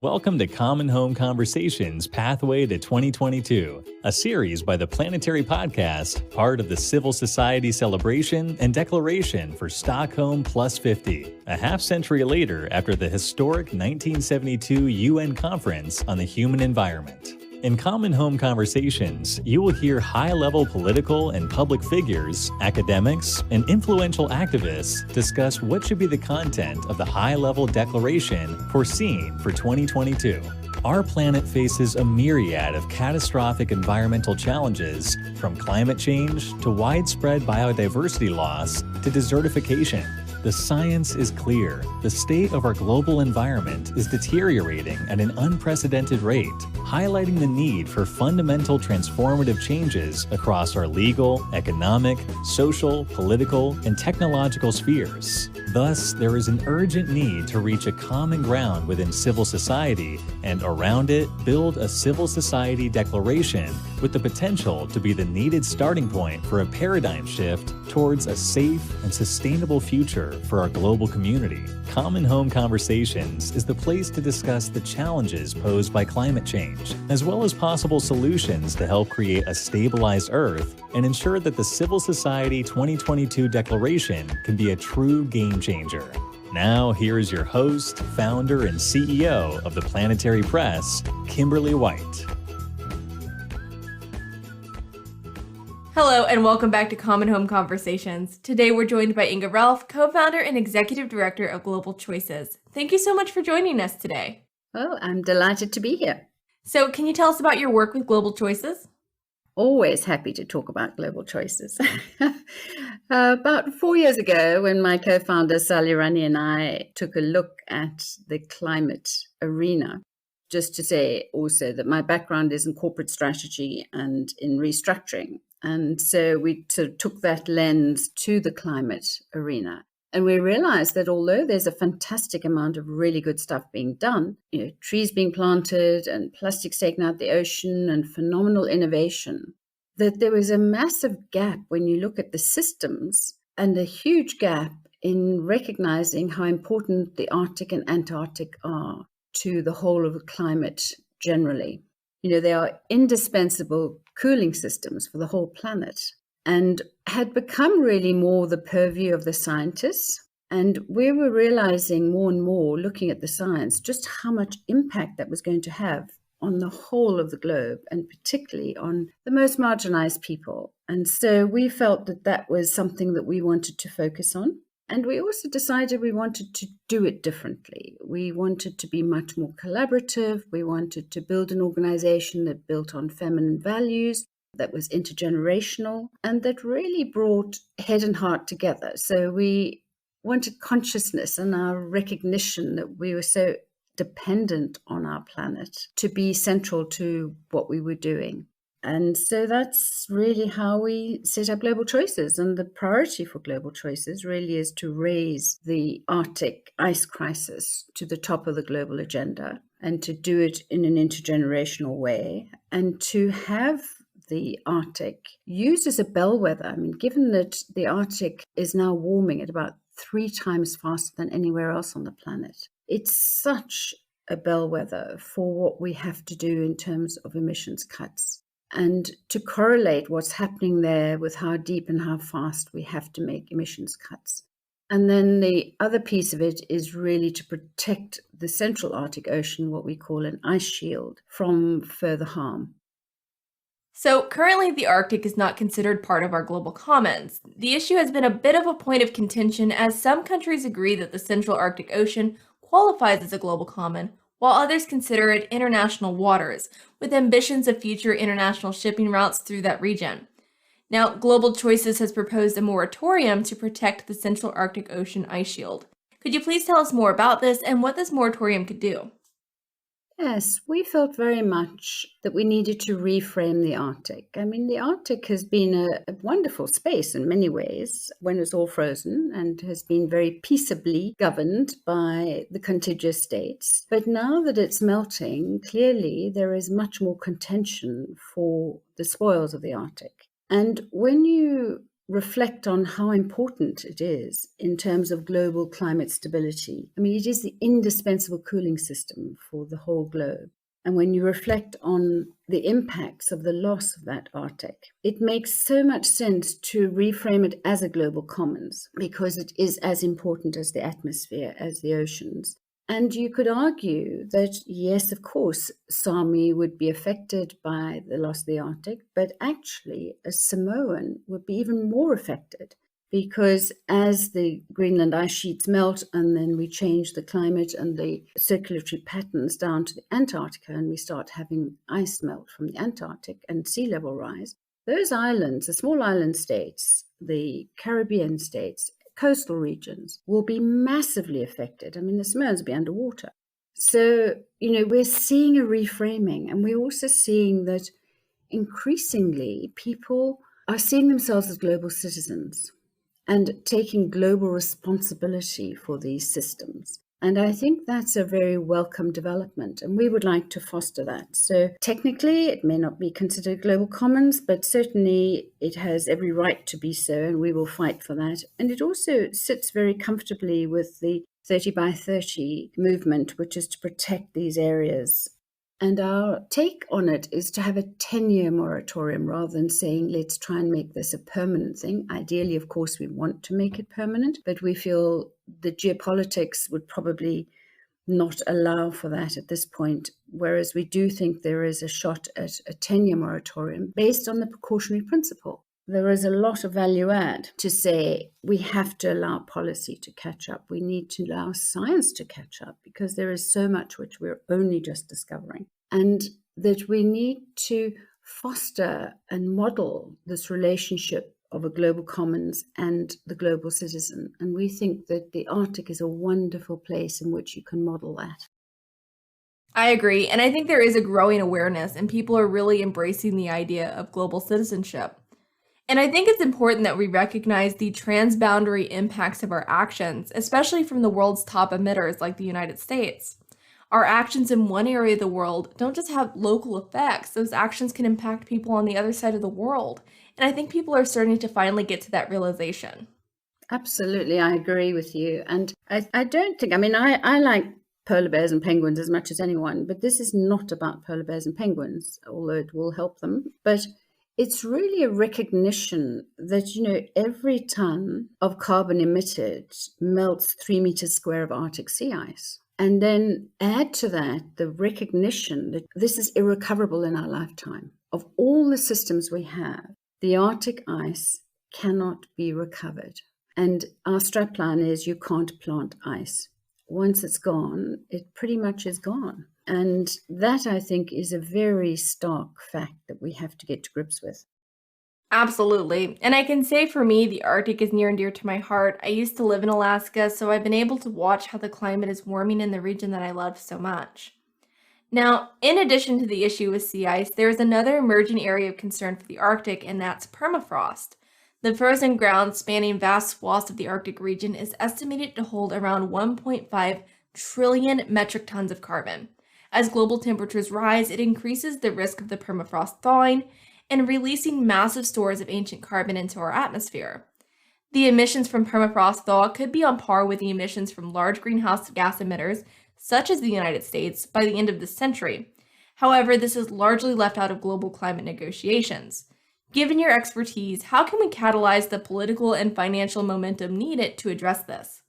Welcome to Common Home Conversations Pathway to 2022, a series by the Planetary Podcast, part of the Civil Society Celebration and Declaration for Stockholm Plus 50, a half-century later after the historic 1972 UN Conference on the Human Environment. In Common Home Conversations, you will hear high-level political and public figures, academics, and influential activists discuss what should be the content of the high-level declaration foreseen for 2022. Our planet faces a myriad of catastrophic environmental challenges, from climate change to widespread biodiversity loss to desertification. The science is clear. The state of our global environment is deteriorating at an unprecedented rate, highlighting the need for fundamental transformative changes across our legal, economic, social, political, and technological spheres. Thus, there is an urgent need to reach a common ground within civil society and around it build a civil society declaration with the potential to be the needed starting point for a paradigm shift towards a safe and sustainable future for our global community. Common Home Conversations is the place to discuss the challenges posed by climate change, as well as possible solutions to help create a stabilized Earth and ensure that the Civil Society 2022 Declaration can be a true game changer. Now, here is your host, founder, and CEO of the Planetary Press, Kimberly White. Hello and welcome back to Common Home Conversations. Today we're joined by Inge Relph, co-founder and executive director of Global Choices. Thank you so much for joining us today. Oh, I'm delighted to be here. So can you tell us about your work with Global Choices? Always happy to talk about Global Choices. About 4 years ago, when my co-founder Sally Rani and I took a look at the climate arena, just to say also that my background is in corporate strategy and in restructuring. And so we sort of took that lens to the climate arena. And we realized that although there's a fantastic amount of really good stuff being done, trees being planted and plastics taken out the ocean and phenomenal innovation, that there was a massive gap when you look at the systems and a huge gap in recognizing how important the Arctic and Antarctic are to the whole of the climate generally. They are indispensable cooling systems for the whole planet and had become really more the purview of the scientists. And we were realizing more and more, looking at the science, just how much impact that was going to have on the whole of the globe and particularly on the most marginalized people. And so we felt that that was something that we wanted to focus on. And we also decided we wanted to do it differently. We wanted to be much more collaborative. We wanted to build an organization that built on feminine values, that was intergenerational, and that really brought head and heart together. So we wanted consciousness and our recognition that we were so dependent on our planet to be central to what we were doing. And so that's really how we set up Global Choices. And the priority for Global Choices really is to raise the Arctic ice crisis to the top of the global agenda and to do it in an intergenerational way and to have the Arctic used as a bellwether. I mean, given that the Arctic is now warming at about 3 times faster than anywhere else on the planet, it's such a bellwether for what we have to do in terms of emissions cuts. And to correlate what's happening there with how deep and how fast we have to make emissions cuts. And then the other piece of it is really to protect the central Arctic Ocean, what we call an ice shield, from further harm. So currently the Arctic is not considered part of our global commons. The issue has been a bit of a point of contention as some countries agree that the central Arctic Ocean qualifies as a global common, while others consider it international waters, with ambitions of future international shipping routes through that region. Now, Global Choices has proposed a moratorium to protect the Central Arctic Ocean ice shield. Could you please tell us more about this and what this moratorium could do? Yes, we felt very much that we needed to reframe the Arctic. I mean, the Arctic has been a wonderful space in many ways when it's all frozen and has been very peaceably governed by the contiguous states. But now that it's melting, clearly there is much more contention for the spoils of the Arctic. And when you reflect on how important it is in terms of global climate stability. I mean, it is the indispensable cooling system for the whole globe. And when you reflect on the impacts of the loss of that Arctic, it makes so much sense to reframe it as a global commons, because it is as important as the atmosphere, as the oceans. And you could argue that, yes, of course, Sami would be affected by the loss of the Arctic, but actually a Samoan would be even more affected, because as the Greenland ice sheets melt and then we change the climate and the circulatory patterns down to the Antarctica and we start having ice melt from the Antarctic and sea level rise, those islands, the small island states, the Caribbean states, coastal regions will be massively affected. I mean, the Samoans will be underwater. So, we're seeing a reframing, and we're also seeing that increasingly people are seeing themselves as global citizens and taking global responsibility for these systems. And I think that's a very welcome development, and we would like to foster that. So technically, it may not be considered global commons, but certainly it has every right to be so, and we will fight for that. And it also sits very comfortably with the 30 by 30 movement, which is to protect these areas. And our take on it is to have a 10-year moratorium rather than saying, let's try and make this a permanent thing. Ideally, of course, we want to make it permanent, but we feel the geopolitics would probably not allow for that at this point, whereas we do think there is a shot at a 10-year moratorium based on the precautionary principle. There is a lot of value add to say we have to allow policy to catch up. We need to allow science to catch up, because there is so much which we're only just discovering. And that we need to foster and model this relationship of a global commons and the global citizen. And we think that the Arctic is a wonderful place in which you can model that. I agree. And I think there is a growing awareness, and people are really embracing the idea of global citizenship. And I think it's important that we recognize the transboundary impacts of our actions, especially from the world's top emitters like the United States. Our actions in one area of the world don't just have local effects, those actions can impact people on the other side of the world. And I think people are starting to finally get to that realization. Absolutely, I agree with you. And I don't think, I like polar bears and penguins as much as anyone, but this is not about polar bears and penguins, although it will help them. But it's really a recognition that, every ton of carbon emitted melts 3 meters square of Arctic sea ice. And then add to that the recognition that this is irrecoverable in our lifetime. Of all the systems we have, the Arctic ice cannot be recovered. And our strapline is you can't plant ice. Once it's gone, it pretty much is gone. And that, I think, is a very stark fact that we have to get to grips with. Absolutely. And I can say for me, the Arctic is near and dear to my heart. I used to live in Alaska, so I've been able to watch how the climate is warming in the region that I love so much. Now, in addition to the issue with sea ice, there is another emerging area of concern for the Arctic, and that's permafrost. The frozen ground spanning vast swaths of the Arctic region is estimated to hold around 1.5 trillion metric tons of carbon. As global temperatures rise, it increases the risk of the permafrost thawing and releasing massive stores of ancient carbon into our atmosphere. The emissions from permafrost thaw could be on par with the emissions from large greenhouse gas emitters, such as the United States, by the end of this century. However, this is largely left out of global climate negotiations. Given your expertise, how can we catalyze the political and financial momentum needed to address this?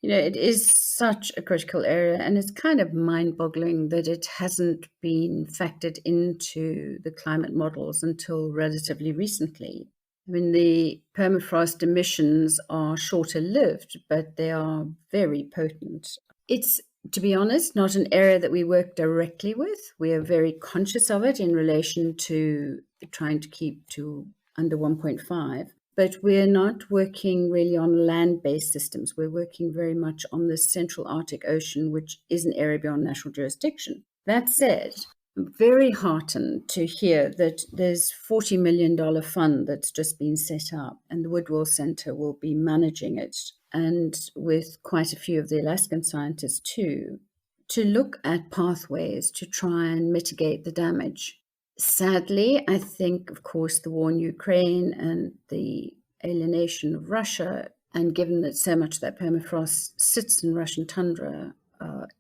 It is such a critical area, and it's kind of mind-boggling that it hasn't been factored into the climate models until relatively recently. I mean, the permafrost emissions are shorter lived, but they are very potent. It's, to be honest, not an area that we work directly with. We are very conscious of it in relation to trying to keep to under 1.5. But we're not working really on land-based systems. We're working very much on the Central Arctic Ocean, which is an area beyond national jurisdiction. That said, I'm very heartened to hear that there's $40 million fund that's just been set up, and the Woodwell Center will be managing it, and with quite a few of the Alaskan scientists too, to look at pathways to try and mitigate the damage. Sadly, I think, of course, the war in Ukraine and the alienation of Russia, and given that so much of that permafrost sits in Russian tundra,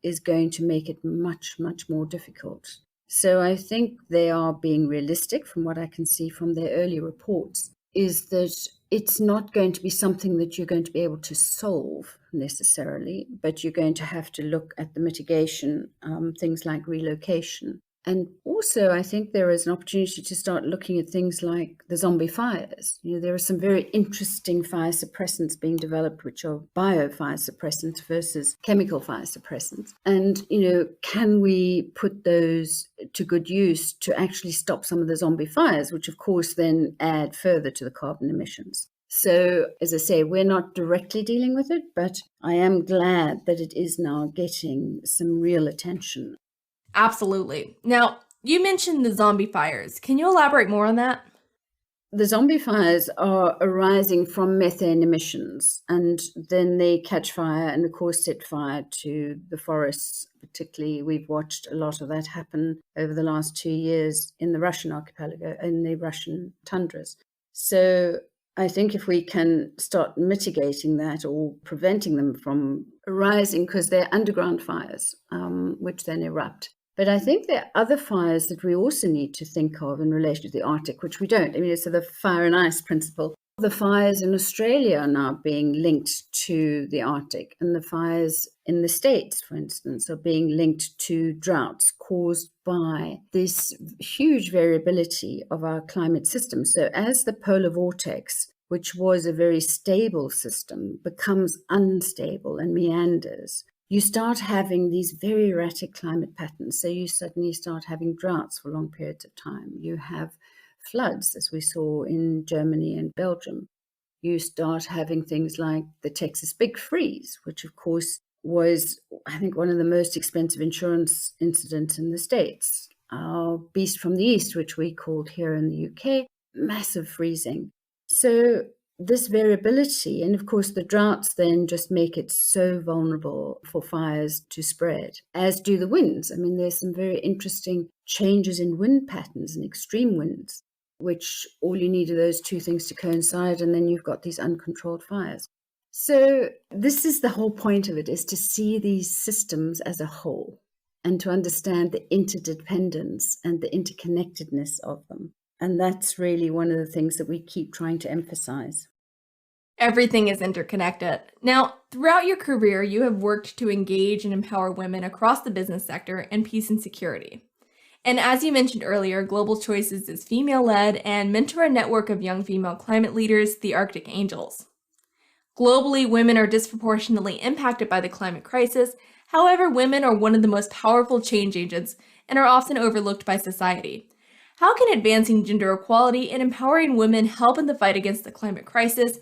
is going to make it much, much more difficult. So I think they are being realistic from what I can see from their early reports, is that it's not going to be something that you're going to be able to solve necessarily, but you're going to have to look at the mitigation, things like relocation. And also, I think there is an opportunity to start looking at things like the zombie fires. There are some very interesting fire suppressants being developed, which are bio-fire suppressants versus chemical fire suppressants. And, can we put those to good use to actually stop some of the zombie fires, which of course then add further to the carbon emissions? So, as I say, we're not directly dealing with it, but I am glad that it is now getting some real attention. Absolutely. Now, you mentioned the zombie fires. Can you elaborate more on that? The zombie fires are arising from methane emissions, and then they catch fire and, of course, set fire to the forests. Particularly, we've watched a lot of that happen over the last 2 years in the Russian archipelago, in the Russian tundras. So I think if we can start mitigating that or preventing them from arising, because they're underground fires, which then erupt. But I think there are other fires that we also need to think of in relation to the Arctic, which we don't. So the fire and ice principle. The fires in Australia are now being linked to the Arctic, and the fires in the States, for instance, are being linked to droughts caused by this huge variability of our climate system. So as the polar vortex, which was a very stable system, becomes unstable and meanders, you start having these very erratic climate patterns. So you suddenly start having droughts for long periods of time. You have floods, as we saw in Germany and Belgium. You start having things like the Texas Big Freeze, which of course was, I think, one of the most expensive insurance incidents in the States. Our Beast from the East, which we called here in the UK, massive freezing. So this variability, and of course the droughts then just make it so vulnerable for fires to spread, as do the winds. There's some very interesting changes in wind patterns and extreme winds, which all you need are those two things to coincide, and then you've got these uncontrolled fires. So this is the whole point of it, is to see these systems as a whole and to understand the interdependence and the interconnectedness of them. And that's really one of the things that we keep trying to emphasize. Everything is interconnected. Now, throughout your career, you have worked to engage and empower women across the business sector and peace and security. And as you mentioned earlier, Global Choices is female-led and mentor a network of young female climate leaders, the Arctic Angels. Globally, women are disproportionately impacted by the climate crisis. However, women are one of the most powerful change agents and are often overlooked by society. How can advancing gender equality and empowering women help in the fight against the climate crisis?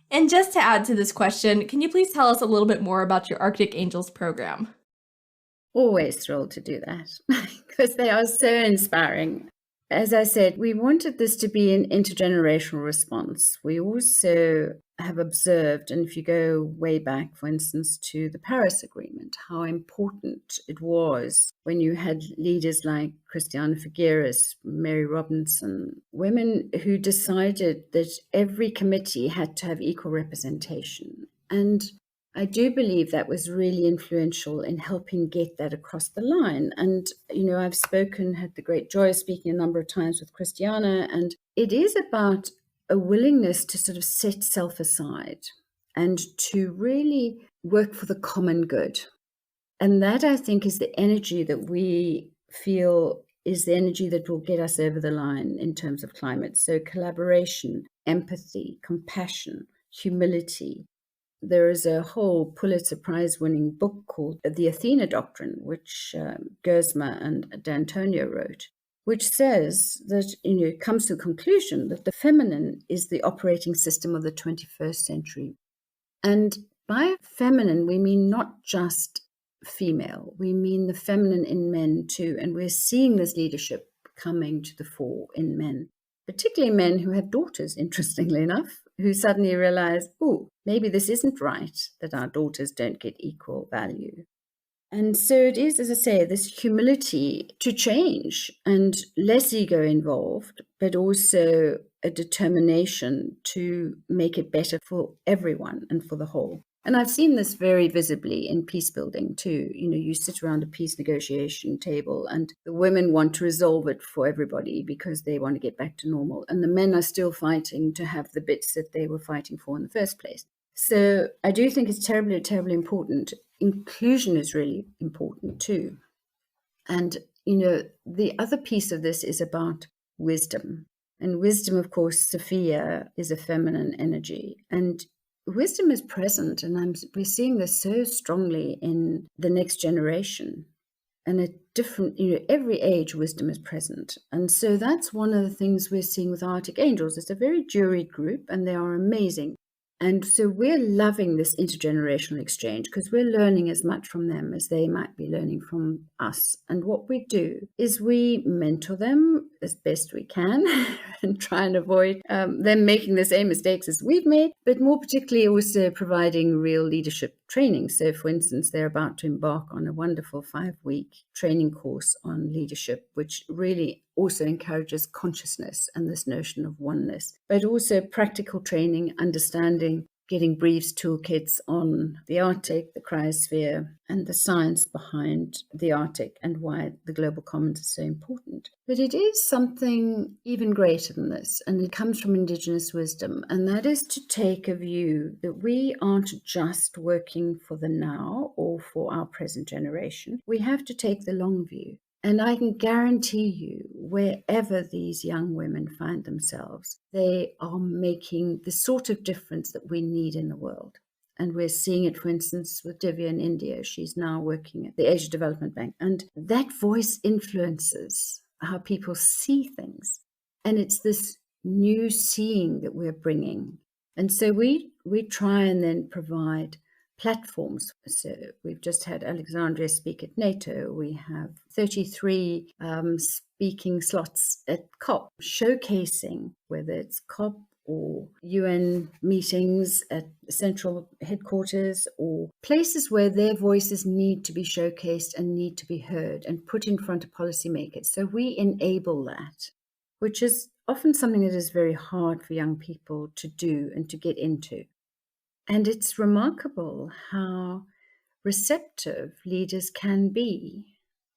And just to add to this question, can you please tell us a little bit more about your Arctic Angels program? Always thrilled to do that because they are so inspiring. As I said, we wanted this to be an intergenerational response. We also have observed, and if you go way back, for instance, to the Paris Agreement, how important it was when you had leaders like Christiana Figueres, Mary Robinson, women who decided that every committee had to have equal representation. And I do believe that was really influential in helping get that across the line. And, I've had the great joy of speaking a number of times with Christiana, and it is about a willingness to sort of set self aside and to really work for the common good. And that, I think, is the energy that we feel is the energy that will get us over the line in terms of climate. So collaboration, empathy, compassion, humility. There is a whole Pulitzer Prize-winning book called The Athena Doctrine, which Gersma and D'Antonio wrote, which says that, it comes to the conclusion that the feminine is the operating system of the 21st century. And by feminine, we mean not just female, we mean the feminine in men too. And we're seeing this leadership coming to the fore in men, particularly men who have daughters, interestingly enough, who suddenly realize, maybe this isn't right, that our daughters don't get equal value. And so it is, as I say, this humility to change and less ego involved, but also a determination to make it better for everyone and for the whole. And I've seen this very visibly in peace building too. You sit around a peace negotiation table and the women want to resolve it for everybody because they want to get back to normal. And the men are still fighting to have the bits that they were fighting for in the first place. So I do think it's terribly, terribly important. Inclusion is really important too. And, the other piece of this is about wisdom. And wisdom, of course, Sophia is a feminine energy. And wisdom is present. And we're seeing this so strongly in the next generation. And at different, every age, wisdom is present. And so that's one of the things we're seeing with Arctic Angels. It's a very juried group and they are amazing. And so we're loving this intergenerational exchange because we're learning as much from them as they might be learning from us. And what we do is we mentor them as best we can and try and avoid them making the same mistakes as we've made, but more particularly also providing real leadership training. So, for instance, they're about to embark on a wonderful 5-week training course on leadership, which really also encourages consciousness and this notion of oneness, but also practical training, understanding, getting briefs, toolkits on the Arctic, the cryosphere, and the science behind the Arctic and why the global commons is so important. But it is something even greater than this, and it comes from Indigenous wisdom, and that is to take a view that we aren't just working for the now or for our present generation. We have to take the long view. And I can guarantee you, wherever these young women find themselves, they are making the sort of difference that we need in the world. And we're seeing it, for instance, with Divya in India. She's now working at the Asia Development Bank. And that voice influences how people see things. And it's this new seeing that we're bringing. And so we try and then provide platforms. So we've just had Alexandria speak at NATO. We have 33 speaking slots at COP, showcasing whether it's COP or UN meetings at central headquarters or places where their voices need to be showcased and need to be heard and put in front of policymakers. So we enable that, which is often something that is very hard for young people to do and to get into. And it's remarkable how receptive leaders can be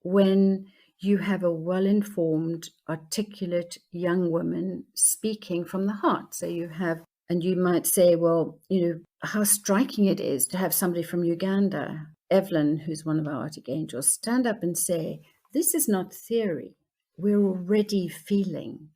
when you have a well-informed, articulate young woman speaking from the heart. So and you might say, well, how striking it is to have somebody from Uganda, Evelyn, who's one of our Arctic Angels, stand up and say, this is not theory. We're already feeling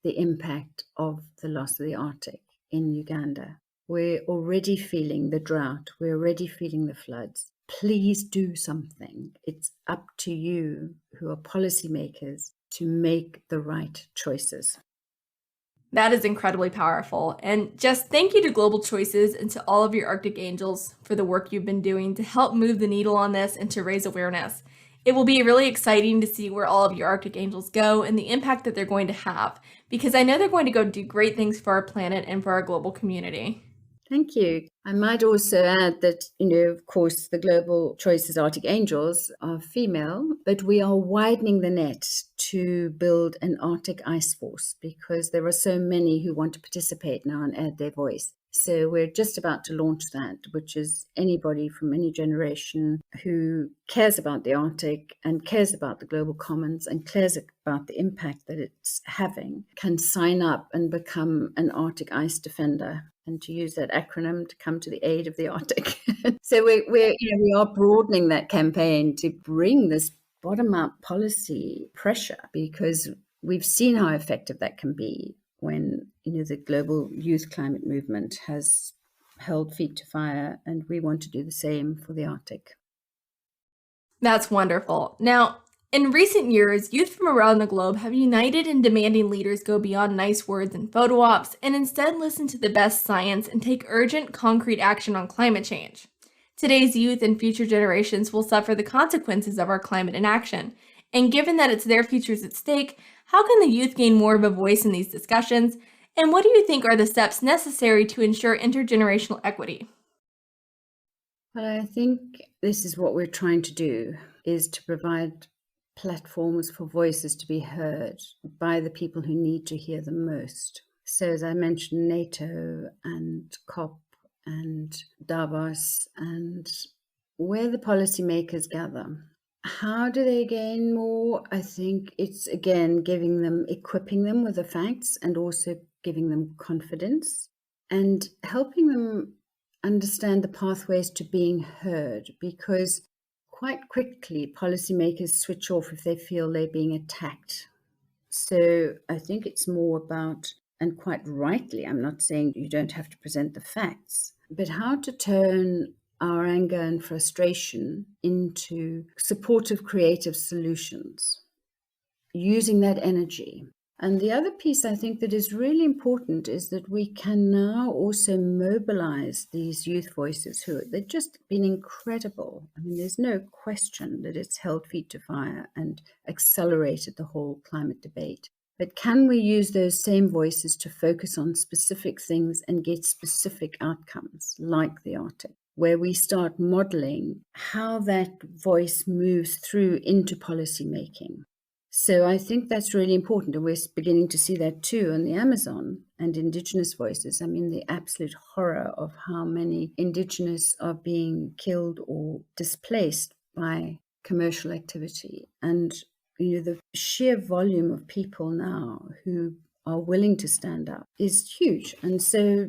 the impact of the loss of the Arctic in Uganda. We're already feeling the drought. We're already feeling the floods. Please do something. It's up to you, who are policymakers, to make the right choices. That is incredibly powerful. And just thank you to Global Choices and to all of your Arctic Angels for the work you've been doing to help move the needle on this and to raise awareness. It will be really exciting to see where all of your Arctic Angels go and the impact that they're going to have, because I know they're going to go do great things for our planet and for our global community. Thank you. I might also add that, of course, the Global Choices Arctic Angels are female, but we are widening the net to build an Arctic Ice Force because there are so many who want to participate now and add their voice. So we're just about to launch that, which is anybody from any generation who cares about the Arctic and cares about the global commons and cares about the impact that it's having can sign up and become an Arctic ice defender, and to use that acronym to come to the aid of the Arctic. So we are broadening that campaign to bring this bottom-up policy pressure, because we've seen how effective that can be when the global youth climate movement has held feet to fire, and we want to do the same for the Arctic. That's wonderful. Now, in recent years, youth from around the globe have united in demanding leaders go beyond nice words and photo ops and instead listen to the best science and take urgent, concrete action on climate change. Today's youth and future generations will suffer the consequences of our climate inaction. And given that it's their futures at stake, how can the youth gain more of a voice in these discussions? And what do you think are the steps necessary to ensure intergenerational equity? But I think this is what we're trying to do, is to provide platforms for voices to be heard by the people who need to hear them most. So as I mentioned, NATO and COP and Davos and where the policymakers gather. How do they gain more? I think it's, again, equipping them with the facts and also giving them confidence and helping them understand the pathways to being heard, because quite quickly policymakers switch off if they feel they're being attacked. So I think it's more about, and quite rightly, I'm not saying you don't have to present the facts, but how to turn our anger and frustration into supportive, creative solutions, using that energy. And the other piece I think that is really important is that we can now also mobilize these youth voices they've just been incredible. I mean, there's no question that it's held feet to fire and accelerated the whole climate debate. But can we use those same voices to focus on specific things and get specific outcomes like the Arctic, where we start modeling how that voice moves through into policy making? So I think that's really important. And we're beginning to see that too in the Amazon and Indigenous voices. I mean, the absolute horror of how many Indigenous are being killed or displaced by commercial activity. And, the sheer volume of people now who are willing to stand up is huge. And so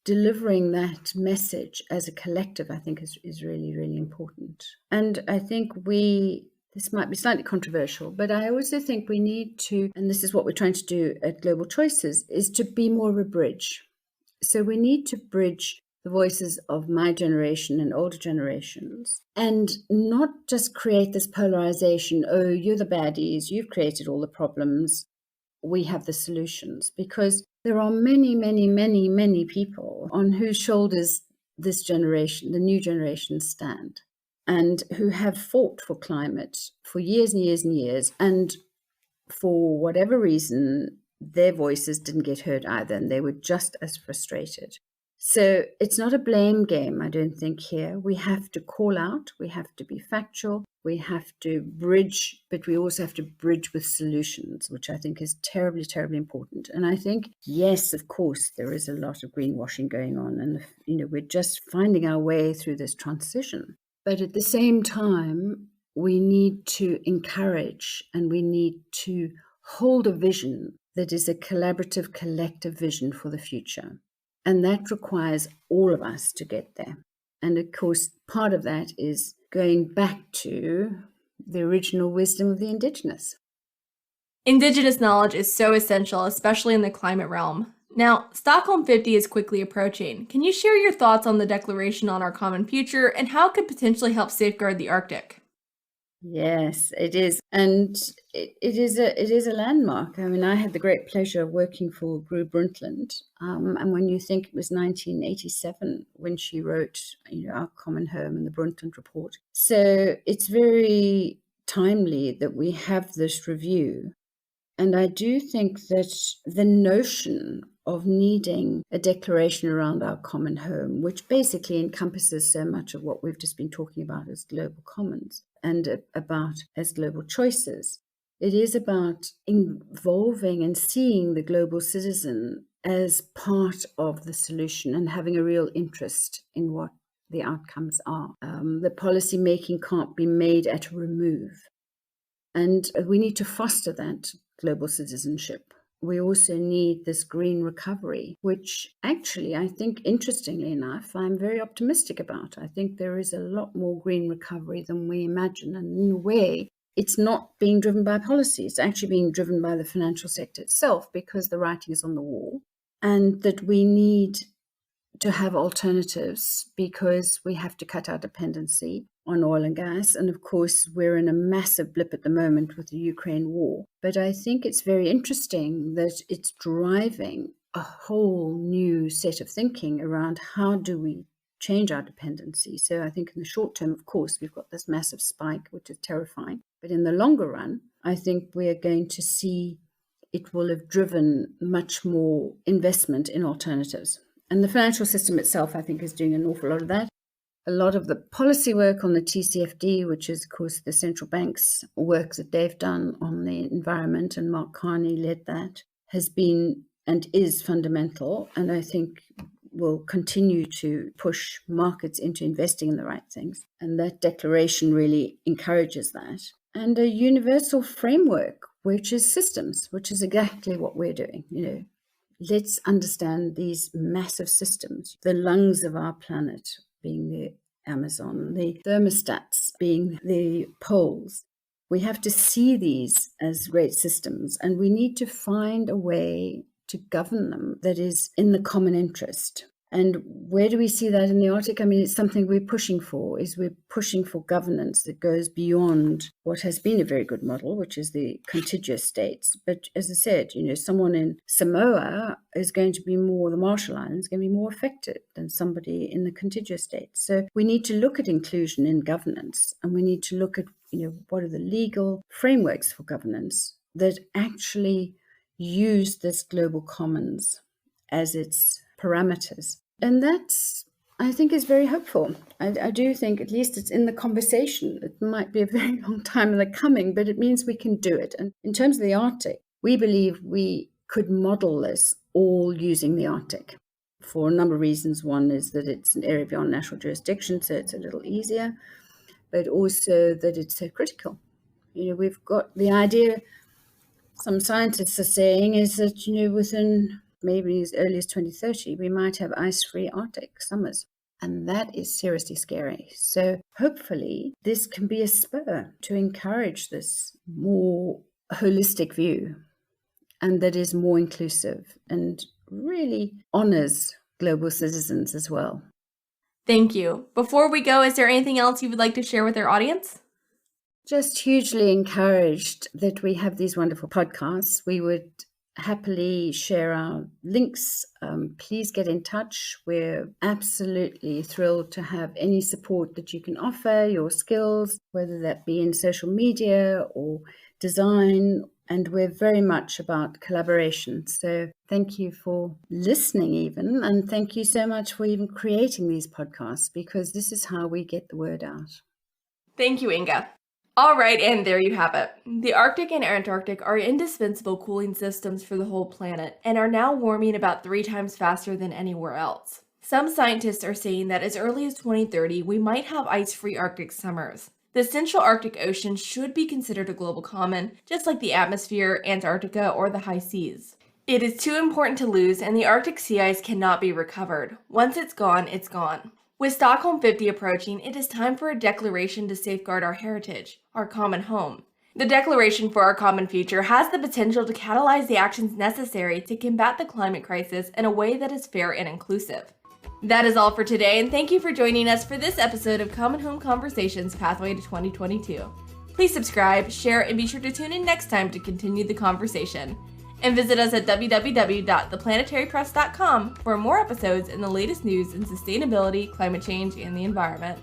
delivering that message as a collective, I think, is really, really important. And I think this might be slightly controversial, but I also think we need to, and this is what we're trying to do at Global Choices, is to be more of a bridge. So we need to bridge the voices of my generation and older generations and not just create this polarization, oh, you're the baddies, you've created all the problems, we have the solutions, because there are many, many, many, many people on whose shoulders this generation, the new generation, stand, and who have fought for climate for years and years and years. And for whatever reason, their voices didn't get heard either, and they were just as frustrated. So it's not a blame game, I don't think, here. We have to call out, we have to be factual, we have to bridge, but we also have to bridge with solutions, which I think is terribly, terribly important. And I think, yes, of course, there is a lot of greenwashing going on, and we're just finding our way through this transition. But at the same time, we need to encourage and we need to hold a vision that is a collaborative, collective vision for the future. And that requires all of us to get there. And of course, part of that is going back to the original wisdom of the Indigenous. Indigenous knowledge is so essential, especially in the climate realm. Now, Stockholm 50 is quickly approaching. Can you share your thoughts on the Declaration on Our Common Future and how it could potentially help safeguard the Arctic? Yes, it is. And it is a landmark. I mean, I had the great pleasure of working for Gru Brundtland. And when you think it was 1987 when she wrote, Our Common Home and the Brundtland Report. So it's very timely that we have this review. And I do think that the notion of needing a declaration around our common home, which basically encompasses so much of what we've just been talking about as global commons and about as global choices, it is about involving and seeing the global citizen as part of the solution and having a real interest in what the outcomes are. The policy making can't be made at a remove. And we need to foster that global citizenship. We also need this green recovery, which actually, I think, interestingly enough, I'm very optimistic about. I think there is a lot more green recovery than we imagine. And in a way, it's not being driven by policy. It's actually being driven by the financial sector itself, because the writing is on the wall. And that we need to have alternatives because we have to cut our dependency on oil and gas. And of course, we're in a massive blip at the moment with the Ukraine war. But I think it's very interesting that it's driving a whole new set of thinking around how do we change our dependency. So I think in the short term, of course, we've got this massive spike, which is terrifying. But in the longer run, I think we are going to see it will have driven much more investment in alternatives. And the financial system itself, I think, is doing an awful lot of that. A lot of the policy work on the TCFD, which is, of course, the central bank's work that they've done on the environment, and Mark Carney led that, has been and is fundamental, and I think will continue to push markets into investing in the right things. And that declaration really encourages that. And a universal framework, which is systems, which is exactly what we're doing. Let's understand these massive systems, the lungs of our planet being the Amazon, the thermostats being the poles. We have to see these as great systems, and we need to find a way to govern them that is in the common interest. And where do we see that in the Arctic? I mean, it's something we're pushing for governance that goes beyond what has been a very good model, which is the contiguous states. But as I said, someone in Samoa is going to be more, the Marshall Islands, going to be more affected than somebody in the contiguous states. So we need to look at inclusion in governance, and we need to look at, what are the legal frameworks for governance that actually use this global commons as its parameters. And that's, I think, is very hopeful. I do think at least it's in the conversation. It might be a very long time in the coming, but it means we can do it. And in terms of the Arctic, we believe we could model this all using the Arctic for a number of reasons. One is that it's an area beyond national jurisdiction, so it's a little easier, but also that it's so critical. We've got the idea, some scientists are saying, is that, within maybe as early as 2030, we might have ice-free Arctic summers. And that is seriously scary. So hopefully this can be a spur to encourage this more holistic view, and that is more inclusive and really honors global citizens as well. Thank you. Before we go, is there anything else you would like to share with our audience? Just hugely encouraged that we have these wonderful podcasts. We would happily share our links. Please get in touch. We're absolutely thrilled to have any support that you can offer, your skills, whether that be in social media or design. And we're very much about collaboration. So thank you for listening even. And thank you so much for even creating these podcasts, because this is how we get the word out. Thank you, Inge. All right, and there you have it. The Arctic and Antarctic are indispensable cooling systems for the whole planet and are now warming about 3 times faster than anywhere else. Some scientists are saying that as early as 2030, we might have ice-free Arctic summers. The Central Arctic Ocean should be considered a global common, just like the atmosphere, Antarctica, or the high seas. It is too important to lose, and the Arctic sea ice cannot be recovered. Once it's gone, it's gone. With Stockholm 50 approaching, it is time for a declaration to safeguard our heritage, our common home. The Declaration for Our Common Future has the potential to catalyze the actions necessary to combat the climate crisis in a way that is fair and inclusive. That is all for today, and thank you for joining us for this episode of Common Home Conversations Pathway to 2022. Please subscribe, share, and be sure to tune in next time to continue the conversation. And visit us at www.theplanetarypress.com for more episodes and the latest news in sustainability, climate change, and the environment.